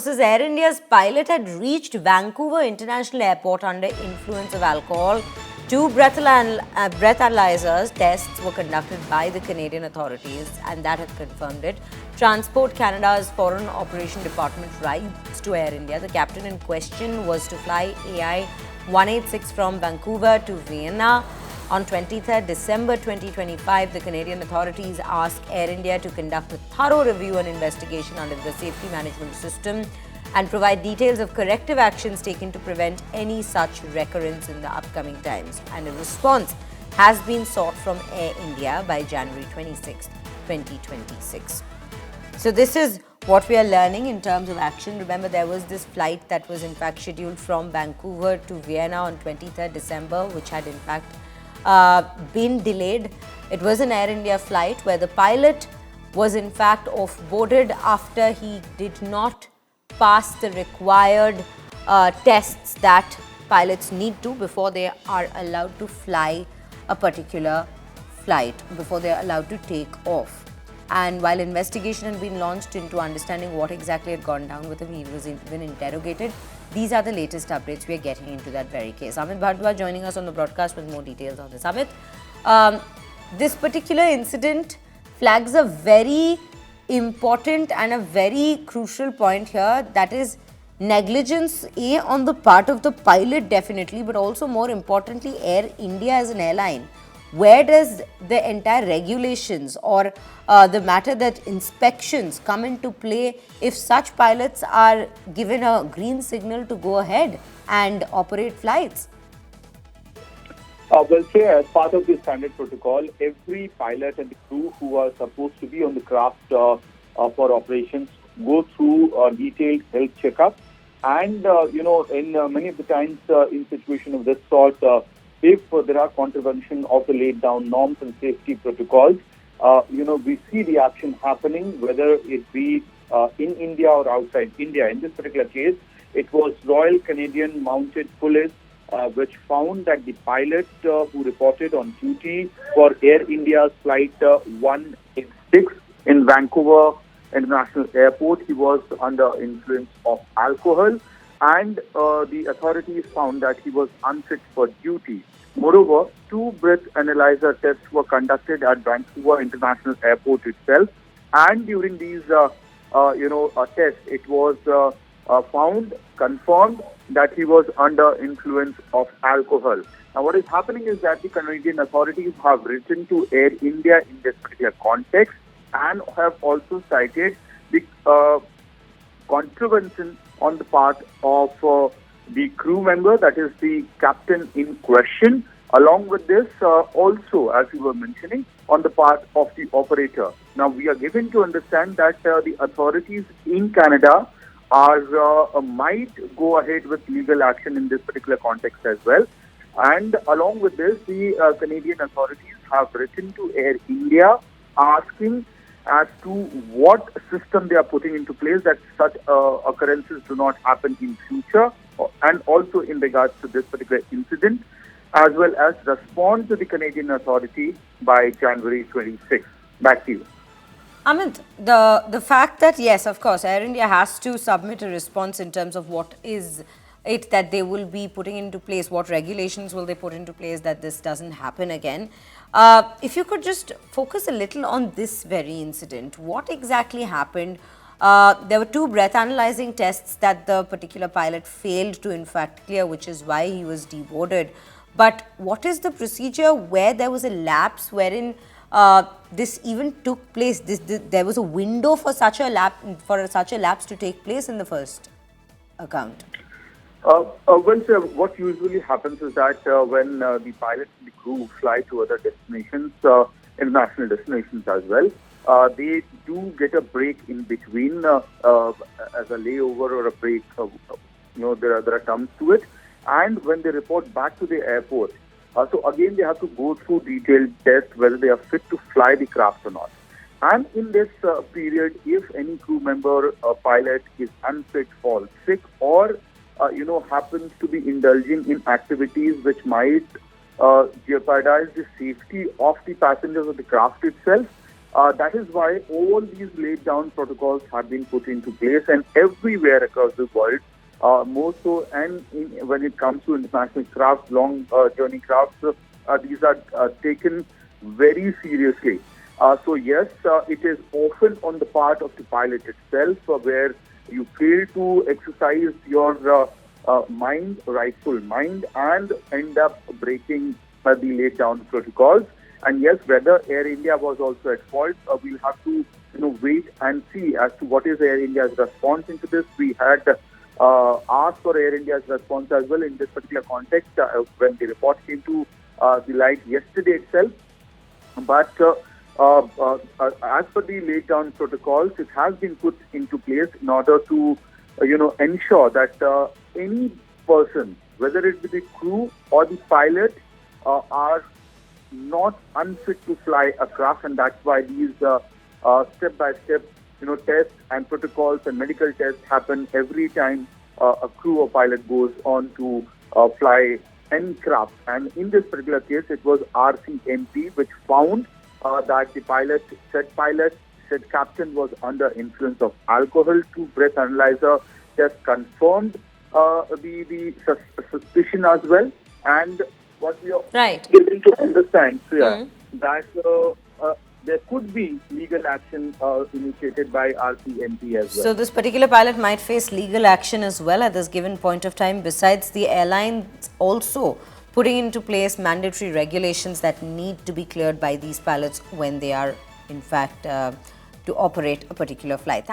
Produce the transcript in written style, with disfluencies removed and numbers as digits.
This is Air India's pilot had reached Vancouver International Airport under influence of alcohol. Two breath analyzers tests were conducted by the Canadian authorities, and that had confirmed it. Transport Canada's Foreign Operation Department writes to Air India. The captain in question was to fly AI 186 from Vancouver to Vienna. On 23rd December 2025, the Canadian authorities asked Air India to conduct a thorough review and investigation under the safety management system and provide details of corrective actions taken to prevent any such recurrence in the upcoming times. And a response has been sought from Air India by January 26, 2026. So this is what we are learning in terms of action. Remember, there was this flight that was in fact scheduled from Vancouver to Vienna on 23rd December, which had in fact been delayed. It was an Air India flight where the pilot was in fact off-boarded after he did not pass the required tests that pilots need to before they are allowed to fly a particular flight, before they are allowed to take off. And while investigation had been launched into understanding what exactly had gone down with him, he was even interrogated. These are the latest updates. We are getting into that very case. Amit Bhardwaj joining us on the broadcast with more details on this. Amit, this particular incident flags a very important and a very crucial point here, that is negligence on the part of the pilot definitely, but also more importantly Air India as an airline. Where does the entire regulations or the matter that inspections come into play if such pilots are given a green signal to go ahead and operate flights? Well, say as part of the standard protocol, every pilot and the crew who are supposed to be on the craft for operations go through a detailed health checkup. And, in many of the times in situation of this sort, if there are contravention of the laid down norms and safety protocols, we see the action happening, whether it be in India or outside India. In this particular case, it was Royal Canadian Mounted Police which found that the pilot who reported on duty for Air India's flight 186 in Vancouver International Airport, he was under influence of alcohol, and the authorities found that he was unfit for duty. Moreover, two breath analyzer tests were conducted at Vancouver International Airport itself, and during these tests, it was confirmed that he was under influence of alcohol. Now, what is happening is that the Canadian authorities have written to Air India in this particular context and have also cited the contravention on the part of the crew member, that is the captain in question. Along with this, also, as you were mentioning, on the part of the operator. Now, we are given to understand that the authorities in Canada might go ahead with legal action in this particular context as well. And along with this, the Canadian authorities have written to Air India asking as to what system they are putting into place that such occurrences do not happen in future, and also in regards to this particular incident, as well as respond to the Canadian authority by January 26. Back to you. Amit, the fact that, yes, of course, Air India has to submit a response in terms of what is it that they will be putting into place, what regulations will they put into place that this doesn't happen again. If you could just focus a little on this very incident, what exactly happened? There were two breath analyzing tests that the particular pilot failed to in fact clear, which is why he was deboarded. But what is the procedure where there was a lapse wherein this even took place? There was a window for such a lapse to take place in the first account. What usually happens is that when the pilots and the crew fly to other destinations, international destinations as well, they do get a break in between as a layover or a break. There are terms to it. And when they report back to the airport, so again they have to go through detailed tests whether they are fit to fly the craft or not. And in this period, if any crew member, pilot is unfit, falls sick, or happens to be indulging in activities which might jeopardize the safety of the passengers of the craft itself, That is why all these laid down protocols have been put into place, and everywhere across the world, more so, and when it comes to international crafts, long journey crafts, these are taken very seriously. So yes, it is often on the part of the pilot itself where you fail to exercise your rightful mind, and end up breaking the laid down protocols. And yes, whether Air India was also at fault, we'll have to wait and see as to what is Air India's response into this. We had asked for Air India's response as well in this particular context when the report came to the light yesterday itself. But as per the laid down protocols, it has been put into place in order to ensure that any person, whether it be the crew or the pilot, are not unfit to fly a craft, and that's why these step-by-step tests and protocols and medical tests happen every time a crew or pilot goes on to fly any craft. And in this particular case, it was RCMP which found that the said captain was under influence of alcohol. Two breath analyzer tests confirmed the suspicion as well. And what we are able to understand here that there could be legal action initiated by RCMP as well. So this particular pilot might face legal action as well at this given point of time, besides the airlines also putting into place mandatory regulations that need to be cleared by these pilots when they are in fact to operate a particular flight.